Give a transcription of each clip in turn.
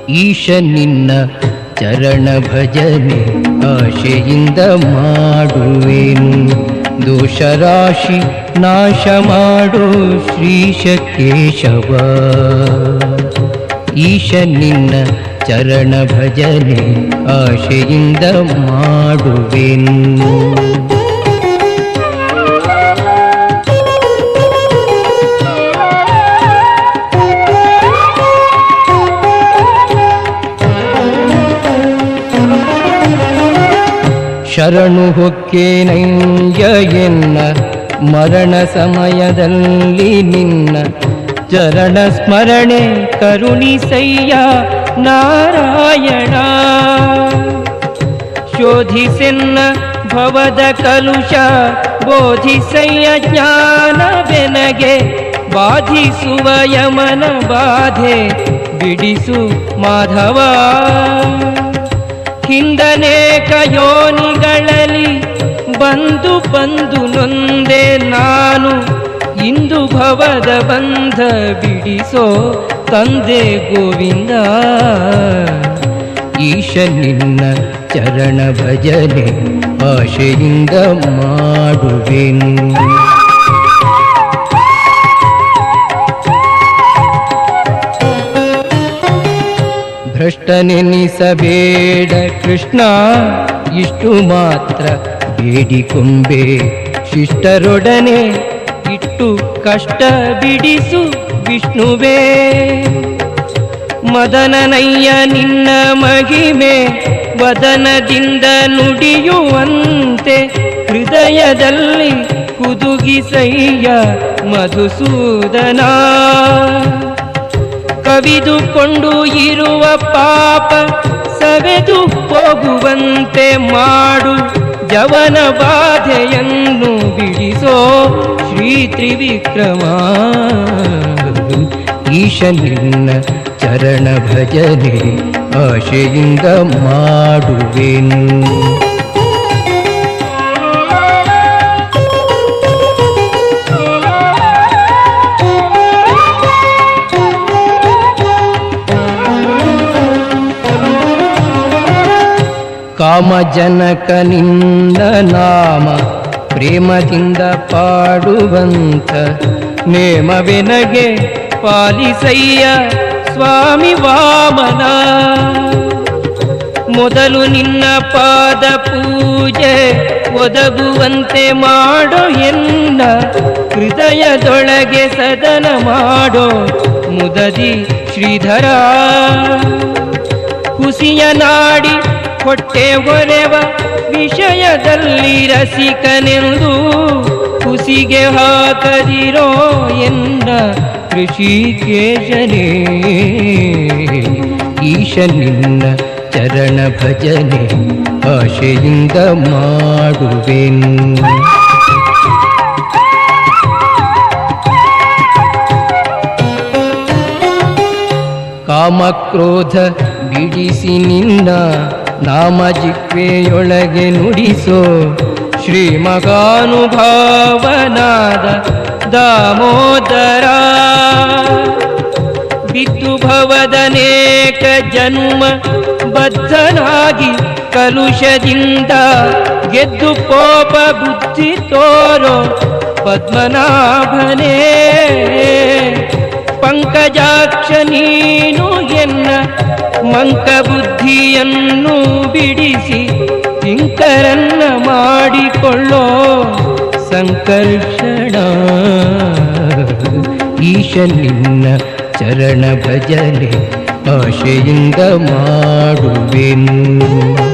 ಈಶ ನಿನ್ನ ಚರಣ ಭಜನೆ ಆಶೆಯಿಂದ ಮಾಡುವೆನು. ದೋಷರಾಶಿ ನಾಶ ಮಾಡು ಶ್ರೀಶ ಕೇಶವ. ಈಶ ನಿನ್ನ ಚರಣ ಭಜನೆ ಆಶೆಯಿಂದ ಮಾಡುವೆನು. ಶರಣು ಹೊಕ್ಕೇನಯ್ಯ ಎನ್ನ ಮರಣ ಸಮಯದಲ್ಲಿ ನಿನ್ನ ಚರಣ ಸ್ಮರಣೆ ಕರುಣಿಸಯ್ಯ ನಾರಾಯಣ. ಶೋಧಿಸೆನ್ನ ಭವದ ಕಲುಷ ಬೋಧಿಸಯ್ಯ ಜ್ಞಾನವೆನಗೆ. ಬಾಧಿಸುವ ಯಮನ ಬಾಧೆ ಬಿಡಿಸು ಮಾಧವ. ಹಿಂದನೇಕ ಯೋನಿಗಳಲ್ಲಿ ಬಂದು ಬಂದು ನೊಂದೆ ನಾನು. ಇಂದು ಭವದ ಬಂಧ ಬಿಡಿಸೋ ತಂದೆ ಗೋವಿಂದ. ಈಶ ನಿನ್ನ ಚರಣ ಭಜನೆ ಆಶೆಯಿಂದ ಮಾಡುವೆನು. ಭ್ರಷ್ಟನೆನಿಸಬೇಡ ಕೃಷ್ಣ ಇಷ್ಟು ಮಾತ್ರ ಬೇಡಿಕೊಂಬೆ. ಶಿಷ್ಟರೊಡನೆ ಇಟ್ಟು ಕಷ್ಟ ಬಿಡಿಸು ವಿಷ್ಣುವೇ. ಮದನನಯ್ಯ ನಿನ್ನ ಮಹಿಮೆ ವದನದಿಂದ ನುಡಿಯುವಂತೆ. ಹೃದಯದಲ್ಲಿ ಕುದುಗಿಸಯ್ಯ ಮಧುಸೂದನ. ಕವಿದುಕೊಂಡು ಇರುವ ಪಾಪ ಸವೆದು ಹೋಗುವಂತೆ ಮಾಡು. ಜವನ ಬಾಧೆಯನ್ನು ಬಿಡಿಸೋ ಶ್ರೀ ತ್ರಿವಿಕ್ರಮ. ಈಶ ನಿನ್ನ ಚರಣ ಭಜನೆ ಆಶೆಯಿಂದ ಮಾಡುವೆನು. ಕಾಮಜನಕನಿಂದ ನಾಮ ಪ್ರೇಮದಿಂದ ಪಾಡುವಂತ. ನೇಮವೆನಗೆ ಪಾಲಿಸಯ್ಯ ಸ್ವಾಮಿ ವಾಮನ. ಮೊದಲು ನಿನ್ನ ಪಾದ ಪೂಜೆ ಒದಗುವಂತೆ ಮಾಡೋ ಎನ್ನ. ಹೃದಯದೊಳಗೆ ಸದನ ಮಾಡೋ ಮುದದಿ ಶ್ರೀಧರ. ಹುಸಿಯ ನಾಡಿ ಹೊಟ್ಟೆ ಹೊರೆವ ವಿಷಯದಲ್ಲಿ ರಸಿಕನೆಂದು. ಹುಸಿಗೆ ಹಾಕದಿರೋ ಎನ್ನ ಋಷಿಕೇಶನೇ. ಈಶ ನಿನ್ನ ಚರಣ ಭಜನೆ ಆಶೆಯಿಂದ ಮಾಡುವೆನು. ಕಾಮಕ್ರೋಧ ಬಿಡಿಸಿ ನಿನ್ನ ನಾಮ ಜಿಹ್ವೆಯೊಳಗೆ ನುಡಿಸೋ. ಶ್ರೀಮಗಾನುಭಾವನಾದ ದಾಮೋದರ. ಬಿದ್ದು ಭವದನೇಕ ಜನ್ಮ ಬದ್ಧನಾಗಿ ಕಲುಷದಿಂದ ಗೆದ್ದು ಕೋಪ ಬುದ್ಧಿ ತೋರೋ ಪದ್ಮನಾಭನೇ. ಪಂಕಜಾಕ್ಷ ನೀನು ಎನ್ನ ಮಂಕ ಬುದ್ಧಿಯನ್ನು ಬಿಡಿಸಿ. ಕಿಂಕರನ್ನ ಮಾಡಿಕೊಳ್ಳೋ ಸಂಕರ್ಷಣ. ಈಶ ನಿನ್ನ ಚರಣ ಭಜನೆ ಆಶೆಯಿಂದ ಮಾಡುವೆನು.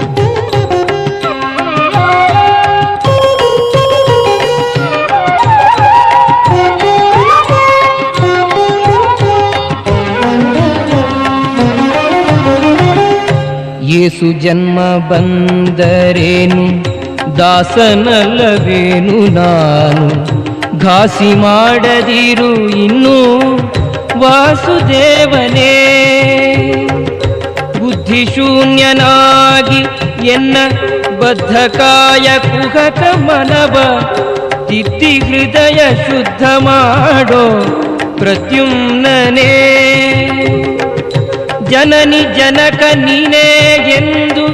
ಏಸು ಜನ್ಮ ಬಂದರೇನು ದಾಸನಲ್ಲವೇನು ನಾನು. ಘಾಸಿ ಮಾಡದಿರು ಇನ್ನು ವಾಸುದೇವನೇ. ಬುದ್ಧಿಶೂನ್ಯನಾಗಿ ಎನ್ನ ಬದ್ಧಕಾಯ ಕುಹಕ ಮನವ. ತಿದ್ದಿ ಹೃದಯ ಶುದ್ಧ ಮಾಡೋ ಪ್ರದ್ಯುಮ್ನನೇ. ಜನನಿ ಜನಕ ನೀನೇ ಎಂದು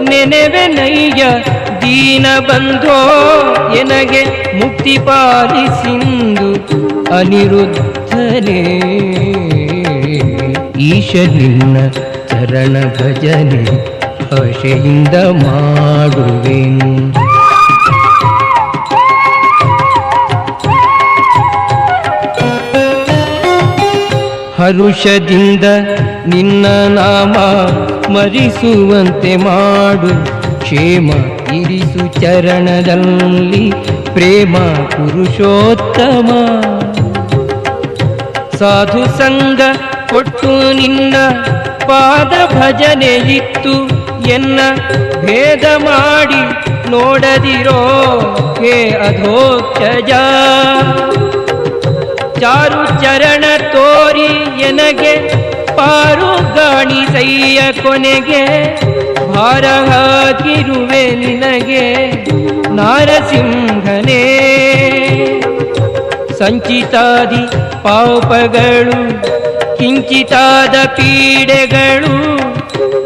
ನೆನೆವೆನಯ್ಯ ದೀನ ಬಂಧೋ ಎನಗೆ ಮುಕ್ತಿ ಪಾಲಿಸಿಂದು ಅನಿರುದ್ಧನೇ. ಈಶ ನಿನ್ನ ಚರಣ ಭಜನೆ ಆಶೆಯಿಂದ ಮಾಡುವೆನು. ಹರುಷದಿಂದ ನಿನ್ನ ನಾಮ ಮರಿಸುವಂತೆ ಮಾಡು, ಕ್ಷೇಮ ಇರಿಸು ಚರಣದಲ್ಲಿ ಪ್ರೇಮ ಪುರುಷೋತ್ತಮ. ಸಾಧು ಸಂಗ ಕೊಟ್ಟು ನಿನ್ನ ಪಾದ ಭಜನೆ ಇತ್ತು ಎನ್ನ ಭೇದ ಮಾಡಿ ನೋಡದಿರೋ ಹೇ ಅಧೋಕ್ಷಜ. ಚಾರು ಚರಣ ತೋರಿ ಎನಗೆ ಪಾರು ಗಾಣಿಸಯ್ಯ ಕೊನೆಗೆ ಭಾರ ಹಾಕಿರುವೆ ನಿನಗೆ ನಾರಸಿಂಹನೇ. ಸಂಚಿತಾದಿ ಪಾಪಗಳು ಕಿಂಚಿತಾದ ಪೀಡೆಗಳು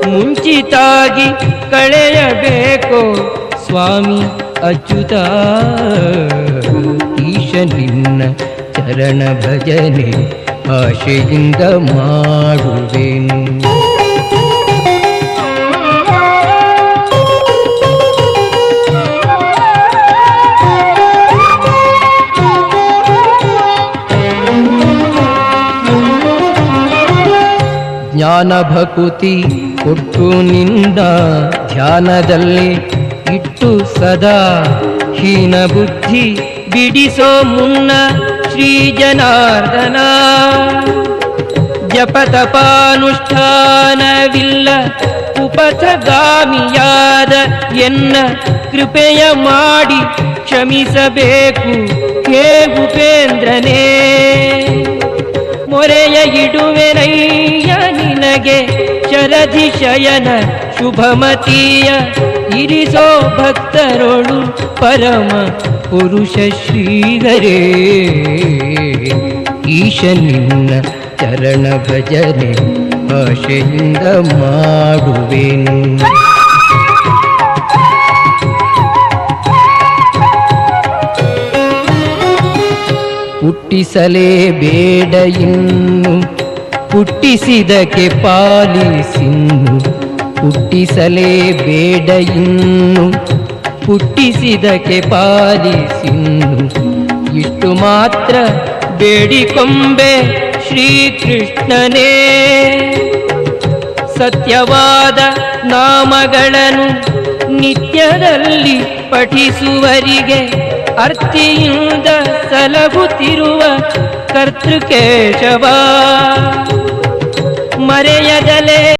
ಮುಂಚಿತಾಗಿ ಕಳೆಯಬೇಕು ಸ್ವಾಮಿ ಅಚ್ಯುತ. ಈಶ ನಿನ್ನ ಚರಣ ಭಜನೆ ಆಶೆಯಿಂದ ಮಾಡುವೆನು. ಜ್ಞಾನ ಭಕುತಿ ಕೊಟ್ಟು ನಿಂದ ಧ್ಯಾನದಲ್ಲಿ ಇಟ್ಟು ಸದಾ ಹೀನ ಬುದ್ಧಿ ಬಿಡಿಸೋ ಮುನ್ನ ಶ್ರೀ ಜನಾರ್ದನ. ಜಪತಪಾನುಷ್ಠಾನವಿಲ್ಲ ಉಪಥಗಾಮಿಯಾದ ಎನ್ನ ಕೃಪೆಯ ಮಾಡಿ ಕ್ಷಮಿಸಬೇಕು ಹೇ ಉಪೇಂದ್ರನೇ. ಮೊರೆಯ ಇಡುವೆನಯ್ಯ ನಿನಗೆ ಶರಧಿ ಶಯನ ಶುಭಮತೀಯ. ಇರಿಸೋ ಭಕ್ತರೊಳು ಪರಮ ಪುರುಷ ಶ್ರೀಹರೇ. ಈಶ ನಿನ್ನ ಚರಣ ಭಜನೆ ಆಶೆಯಿಂದ ಮಾಡುವೆನು. ಹುಟ್ಟಿಸಲೇಬೇಡ ಇನ್ನು ಹುಟ್ಟಿಸಿದಕ್ಕೆ ಪಾಲಿಸಿನ್ನು. ಹುಟ್ಟಿಸಲೇಬೇಡ ಇನ್ನು ಹುಟ್ಟಿಸಿದಕ್ಕೆ ಪಾಲಿಸಿನ್ನು. ಇಷ್ಟು ಮಾತ್ರ ಬೇಡಿಕೊಂಬೆ ಶ್ರೀಕೃಷ್ಣನೇ. ಸತ್ಯವಾದ ನಾಮಗಳನ್ನು ನಿತ್ಯದಲ್ಲಿ ಪಠಿಸುವರಿಗೆ ಅರ್ತಿಯಿಂದ ಸಲಹುತ್ತಿರುವ ಕರ್ತೃಕೇಶವ. ಮರೆಯದಲೇ